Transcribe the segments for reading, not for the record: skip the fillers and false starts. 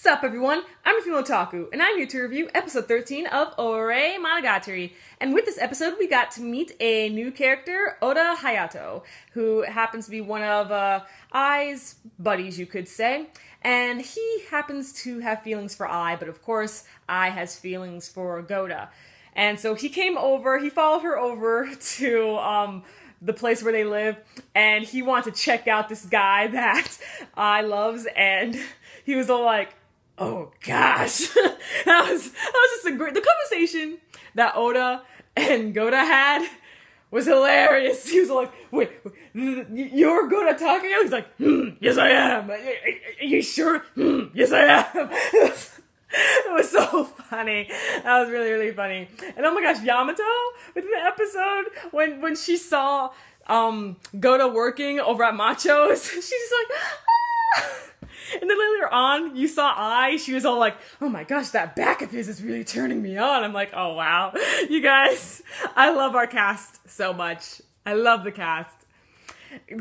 up, everyone? I'm Female Otaku, and I'm here to review episode 13 of Ore Monogatari. And with this episode, we got to meet a new character, Oda Hayato, who happens to be one of Ai's buddies, you could say. And he happens to have feelings for Ai, but of course, Ai has feelings for Goda. And so he followed her over to the place where they live, and he wanted to check out this guy that Ai loves, and he was all like, oh gosh. that was just the conversation that Oda and Goda had was hilarious. He was like, wait, you're Goda talking? He's like, yes I am. Are you sure? Yes I am. It was so funny. That was really, really funny. And oh my gosh, Yamato, within the episode, when she saw Goda working over at Macho's, she's just like, ah! And then later on, you saw Ai, she was all like, oh my gosh, that back of his is really turning me on. I'm like, oh wow. You guys, I love our cast so much. I love the cast.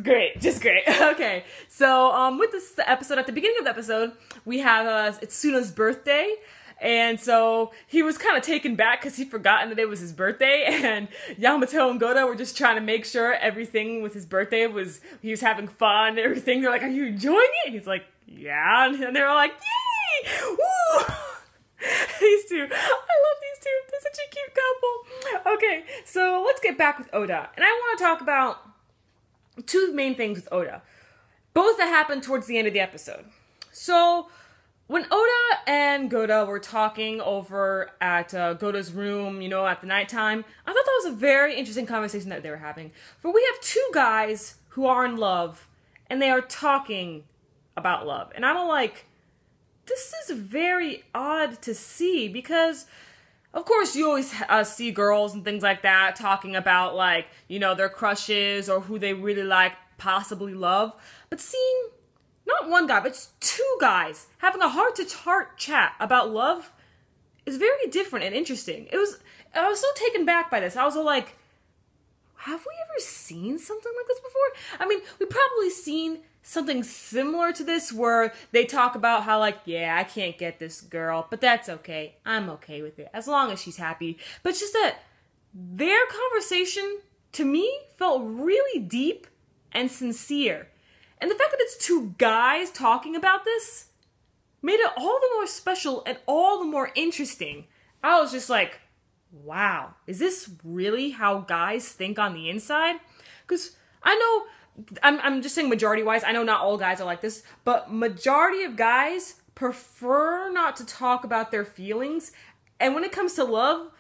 Great, just great. Okay, so with this episode, at the beginning of the episode, we have it's Suna's birthday, and so he was kind of taken back because he'd forgotten that it was his birthday, and Yamato and Goda were just trying to make sure everything with his birthday he was having fun and everything. They're like, are you enjoying it? And he's like, yeah, and they're all like, yay! Woo! These two, I love these two. They're such a cute couple. Okay, so let's get back with Oda, and I want to talk about two main things with Oda, both that happened towards the end of the episode. So, when Oda and Goda were talking over at Goda's room, at the nighttime, I thought that was a very interesting conversation that they were having. For we have two guys who are in love, and they are talking about love. And I'm like, this is very odd to see, because of course, you always see girls and things like that talking about, like, their crushes or who they really like, possibly love. But seeing not one guy, but two guys having a heart-to-heart chat about love is very different and interesting. I was so taken back by this. I was all like, have we ever seen something like this before? I mean, we've probably seen something similar to this where they talk about how, like, yeah, I can't get this girl, but that's okay. I'm okay with it, as long as she's happy. But it's just that their conversation, to me, felt really deep and sincere. And the fact that it's two guys talking about this made it all the more special and all the more interesting. I was just like, wow, is this really how guys think on the inside? Because I know, I'm just saying majority-wise, I know not all guys are like this, but majority of guys prefer not to talk about their feelings, and when it comes to love,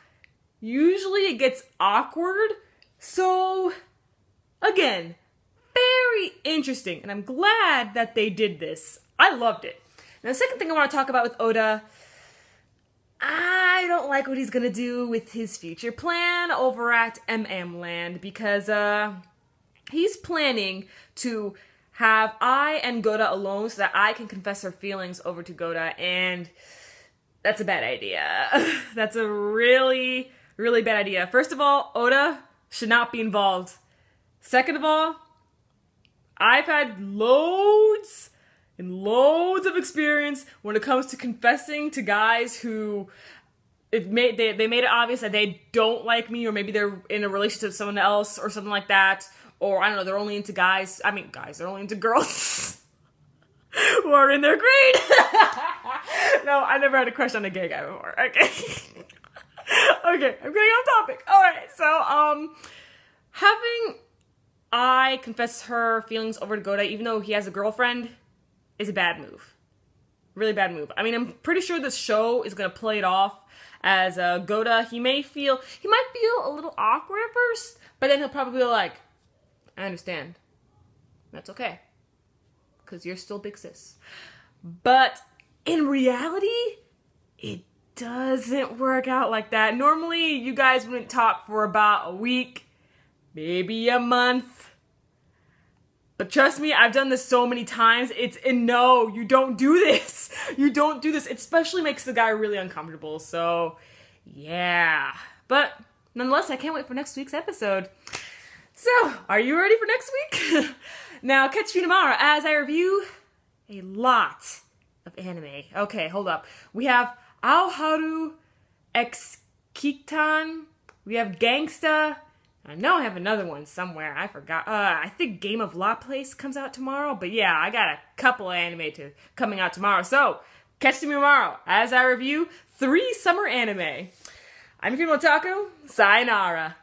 usually it gets awkward. So, again, very interesting, and I'm glad that they did this. I loved it. Now, the second thing I want to talk about with Oda, I don't like what he's gonna do with his future plan over at MM Land, because, he's planning to have Ai and Goda alone so that Ai can confess her feelings over to Goda, and that's a bad idea. That's a really, really bad idea. First of all, Oda should not be involved. Second of all, I've had loads and loads of experience when it comes to confessing to guys who they made it obvious that they don't like me, or maybe they're in a relationship with someone else or something like that. Or, I don't know, they're only into guys. I mean, guys, they're only into girls who are in their grade. No, I never had a crush on a gay guy before. Okay. Okay, I'm getting off topic. Alright, so, having Ai confess her feelings over to Goda, even though he has a girlfriend, is a bad move. Really bad move. I mean, I'm pretty sure this show is going to play it off as Goda. He might feel a little awkward at first, but then he'll probably be like, I understand. That's okay. Because you're still big sis. But in reality, it doesn't work out like that. Normally, you guys wouldn't talk for about a week, maybe a month. But trust me, I've done this so many times. No, you don't do this. You don't do this. It especially makes the guy really uncomfortable. So, yeah. But nonetheless, I can't wait for next week's episode. So, are you ready for next week? Now, catch me tomorrow as I review a lot of anime. Okay, hold up. We have Aoharu X Kitan. We have Gangsta. I know I have another one somewhere. I forgot. I think Game of La Place comes out tomorrow. But yeah, I got a couple of anime coming out tomorrow. So, catch me tomorrow as I review 3 summer anime. I'm your female otaku. Sayonara.